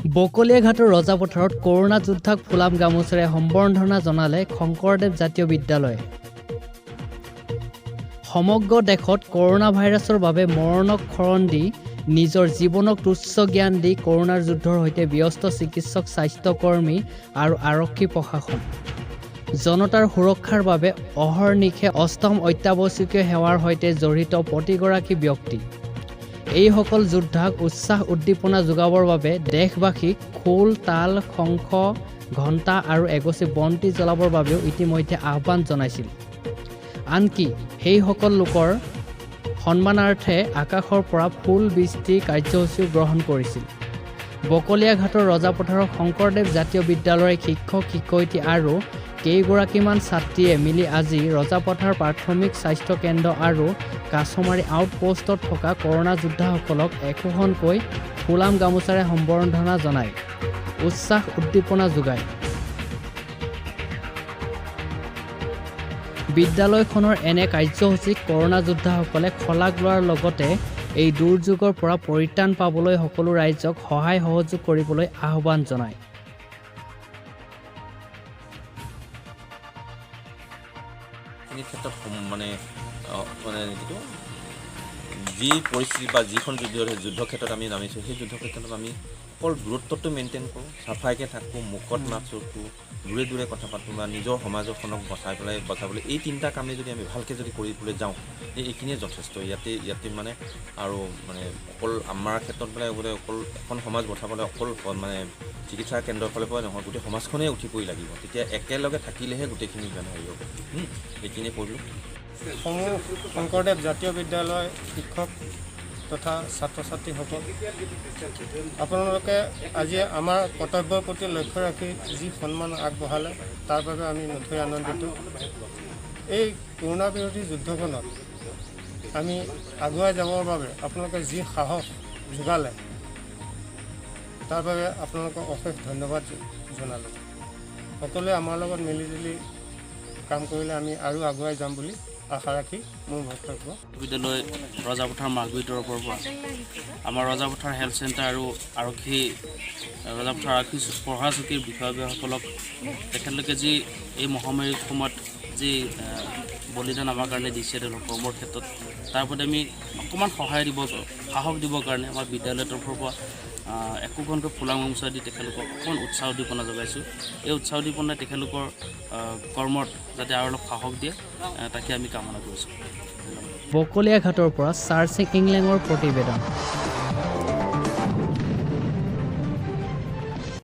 বকলীয়া ঘাটৰ ৰজাপথাৰত কৰোনা যোদ্ধাক ফুলাম গামোচেৰে সম্বৰ্ধনা জনালে শংকৰদেৱ জাতীয় বিদ্যালয়ে। সমগ্ৰ দেশত কৰোনা ভাইৰাছৰ বাবে মৰণক শৰণ দি নিজৰ জীৱনক তুচ্ছ জ্ঞান দি কৰোনাৰ যুদ্ধৰ সৈতে ব্যস্ত চিকিৎসক, স্বাস্থ্যকৰ্মী আৰু আৰক্ষী প্ৰশাসন। জনতাৰ সুৰক্ষাৰ বাবে অহৰ্নিশে অষ্টম অত্যাৱশ্যকীয় সেৱাৰ সৈতে জড়িত প্ৰতিগৰাকী ব্যক্তি। এইসকল যোদ্ধাক উৎসাহ উদ্দীপনা যোগাবৰ বাবে দেশবাসীক খোল, তাল, শংখ, ঘণ্টা আৰু এগছি বন্তি জ্বলাবৰ বাবেও ইতিমধ্যে আহ্বান জনাইছিল। আনকি সেইসকল লোকৰ সন্মানাৰ্থে আকাশৰ পৰা ফুল বৃষ্টি কাৰ্যসূচীও গ্ৰহণ কৰিছিল। বকলীয়া ঘাটৰ ৰজাপথাৰৰ শংকৰদেৱ জাতীয় বিদ্যালয়ৰ শিক্ষক, শিক্ষয়িত্ৰী আৰু কেইগৰাকীমান ছাত্ৰীয়ে মিলি আজি ৰজাপথাৰ প্ৰাথমিক স্বাস্থ্য কেন্দ্ৰ আৰু কাছমাৰী আউটপোষ্টত থকা কৰোনা যোদ্ধাসকলক একোখনকৈ ফুলাম গামোচাৰে সম্বৰ্ধনা জনায়, উৎসাহ উদ্দীপনা যোগায়। বিদ্যালয়খনৰ এনে কাৰ্যসূচীক কৰোনা যোদ্ধাসকলে শলাগ লোৱাৰ লগতে এই দুৰ্যোগৰ পৰা পৰিত্ৰাণ পাবলৈ সকলো ৰাইজক সহায় সহযোগ কৰিবলৈ আহ্বান জনায়। ক্ষেত্ৰত মানে যি পৰিস্থিতি বা যিখন যুদ্ধ ক্ষেত্ৰত আমি নামিছোঁ, সেই যুদ্ধ ক্ষেত্ৰত আমি অকল দূৰত্বটো মেইনটেইন কৰোঁ, চাফাইকৈ থাকোঁ, মুখত মাস্ক ৰাখোঁ, দূৰে দূৰে কথা পাতোঁ বা নিজৰ সমাজখনক বচাবলৈ এই তিনিটা কামেই যদি আমি ভালকৈ যদি কৰিবলৈ যাওঁ, এইখিনিয়ে যথেষ্ট। ইয়াতে মানে আৰু মানে অকল আমাৰ ক্ষেত্ৰত বোলে অকল এখন সমাজ বচাবলৈ অকল মানে চিকিৎসা কেন্দ্ৰৰ ফালৰ পৰা নহয়, গোটেই সমাজখনেই উঠি পৰি লাগিব। তেতিয়া একেলগে থাকিলেহে গোটেইখিনি মানে হেৰি হ'ব। এইখিনিয়ে কৰিলোঁ। সমূহ শংকৰদেৱ জাতীয় বিদ্যালয় শিক্ষক তথা ছাত্ৰ ছাত্ৰীসকল, আপোনালোকে আজি আমাৰ কৰ্তব্যৰ প্ৰতি লক্ষ্য ৰাখি যি সন্মান আগবঢ়ালে তাৰ বাবে আমি নথৈ আনন্দিত। এই কৰোনা বিৰোধী যুদ্ধখনত আমি আগুৱাই যাবৰ বাবে আপোনালোকে যি সাহস যোগালে তাৰ বাবে আপোনালোকক অশেষ ধন্যবাদ জনালোঁ। সকলোৱে আমাৰ লগত মিলিজুলি কাম কৰিলে আমি আৰু আগুৱাই যাম বুলি আশা ৰাখি মোৰ বক্তব্য। বিদ্যালয় ৰজাপথাৰ মাৰ্গুৰিৰ তৰফৰ পৰা আমাৰ ৰজাপথাৰ হেল্থ চেণ্টাৰ আৰু ৰজাপথাৰ আৰক্ষী পঢ়া চকীৰ বিষয়সকলক তেখেতলোকে যি এই মহামাৰীৰ সময়ত যি বলিদান আমাৰ কাৰণে দিছে তেওঁলোকৰ কৰ্মৰ ক্ষেত্ৰত, তাৰ প্ৰতি আমি অকণমান সাহস দিবৰ কাৰণে আমাৰ বিদ্যালয়ৰ তৰফৰ পৰা একোখনকৈ ফুলাম গামোচা দি তেখেতলোকক অকণমান উৎসাহ উদ্দীপনা যোগাইছোঁ। এই উৎসাহ উদ্দীপনাই তেখেতলোকৰ কৰ্মত যাতে আৰু অলপ সাহস দিয়ে তাকে আমি কামনা কৰিছোঁ। বকলীয়া ঘাটৰ পৰা চাৰ্চিং ইংলেঙৰ প্ৰতিবেদন।